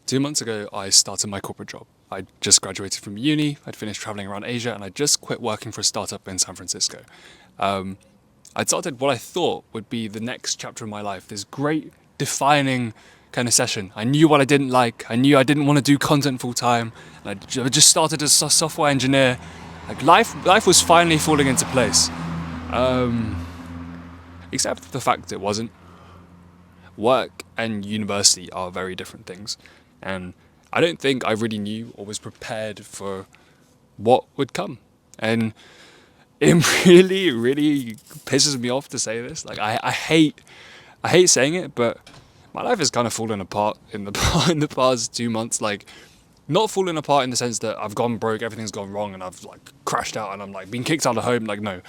2 months ago, I started my corporate job. I just graduated from uni, I'd finished traveling around Asia, and I just quit working for a startup in San Francisco. Um, I'd started what I thought would be the next chapter of my life, this great defining kind of session. I knew what I didn't like, I knew I didn't want to do content full time, and I just started as a software engineer. Like life was finally falling into place. Um, except for the fact it wasn't. Work and university are very different things. And I don't think I really knew or was prepared for what would come. And it really, really pisses me off to say this. Like I hate saying it, but my life has kind of fallen apart in the in the past 2 months. Like not fallen apart in the sense that I've gone broke, everything's gone wrong, and I've like crashed out and I'm like being kicked out of home. Like no,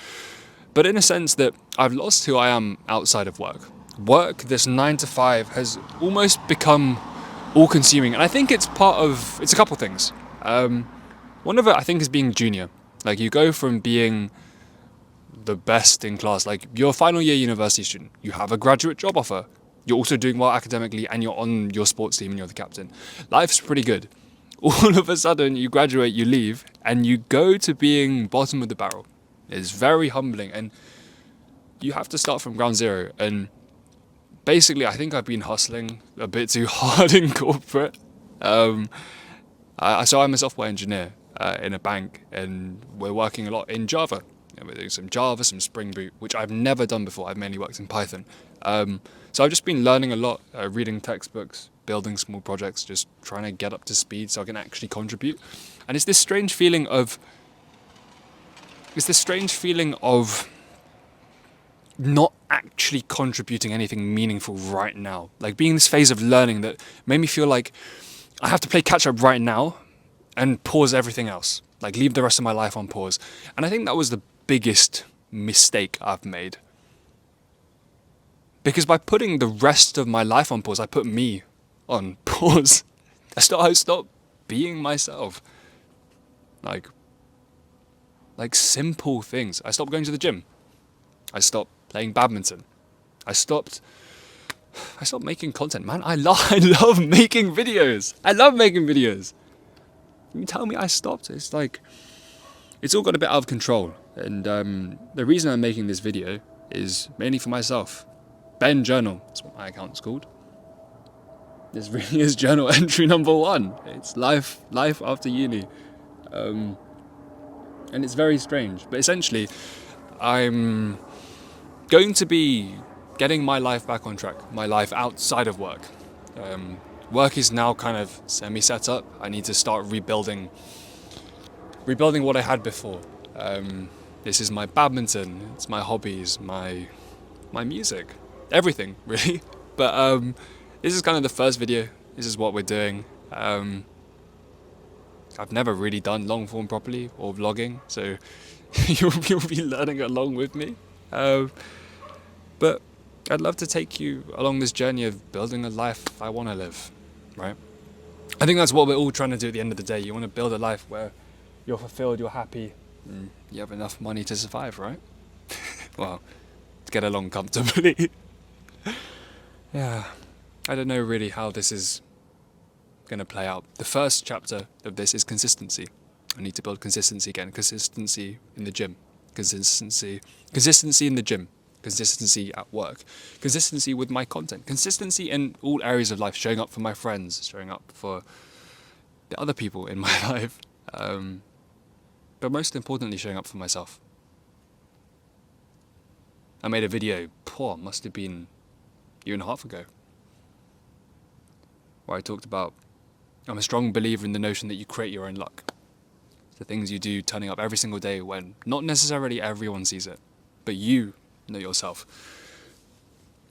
but in a sense that I've lost who I am outside of work. Work, this 9 to 5, has almost become all-consuming, and I think it's a couple things. One of it, I think, is being junior. Like you go from being the best in class, like you're a final year university student, you have a graduate job offer, you're also doing well academically, and you're on your sports team and you're the captain. Life's pretty good. All of a sudden, you graduate, you leave, and you go to being bottom of the barrel. It's very humbling, and you have to start from ground zero. And basically, I think I've been hustling a bit too hard in corporate. Um, so I'm a software engineer in a bank, and we're working a lot in Java. We're doing some Java, some Spring Boot, which I've never done before. I've mainly worked in Python. So I've just been learning a lot, reading textbooks, building small projects, just trying to get up to speed so I can actually contribute. And it's this strange feeling of not actually contributing anything meaningful right now. Like being in this phase of learning that made me feel like I have to play catch up right now and pause everything else. Like leave the rest of my life on pause. And I think that was the biggest mistake I've made. Because by putting the rest of my life on pause, I put me on pause. I stopped being myself. Like simple things. I stopped going to the gym. I stopped playing badminton. I stopped making content. Man, I love making videos. I love making videos. You tell me I stopped. It's like, it's all got a bit out of control. And the reason I'm making this video is mainly for myself. Ben Journal, that's what my account's called. This really is journal entry number 1. It's life after uni. And it's very strange. But essentially, I'm going to be getting my life back on track. My life outside of work. Work is now kind of semi-set up. I need to start rebuilding what I had before. This is my badminton, it's my hobbies, my music, everything really. But this is kind of the first video. This is what we're doing. I've never really done long form properly or vlogging, so you'll be learning along with me. But I'd love to take you along this journey of building a life I want to live, right? I think that's what we're all trying to do at the end of the day. You want to build a life where you're fulfilled, you're happy, and you have enough money to survive, right? Well, to get along comfortably. Yeah, I don't know really how this is going to play out. The first chapter of this is consistency. I need to build consistency again. Consistency in the gym. Consistency in the gym. Consistency at work. Consistency with my content. Consistency in all areas of life. Showing up for my friends. Showing up for the other people in my life. But most importantly, showing up for myself. I made a video, must have been a year and a half ago, where I talked about I'm a strong believer in the notion that you create your own luck. The things you do turning up every single day when not necessarily everyone sees it, but you know yourself.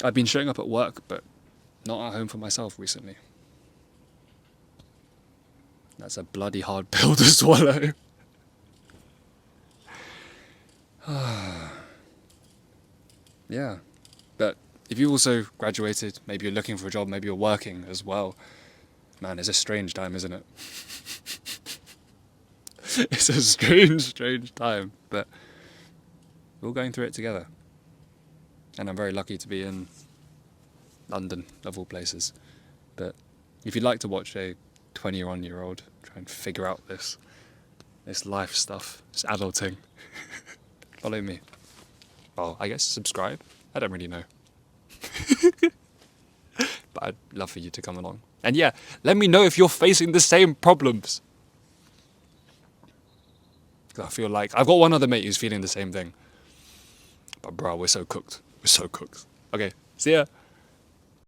I've been showing up at work, but not at home for myself recently. That's a bloody hard pill to swallow. Yeah, but if you also graduated, maybe you're looking for a job, maybe you're working as well. Man, it's a strange time, isn't it? It's a strange time, but we're all going through it together. And I'm very lucky to be in London, of all places. But If you'd like to watch a 21-year-old try and figure out this life stuff, this adulting, follow me. Well, I guess subscribe. I don't really know. But I'd love for you to come along. And yeah, let me know if you're facing the same problems. 'Cause I feel like I've got one other mate who's feeling the same thing. But bro, we're so cooked. We're so cooked. Okay, see ya.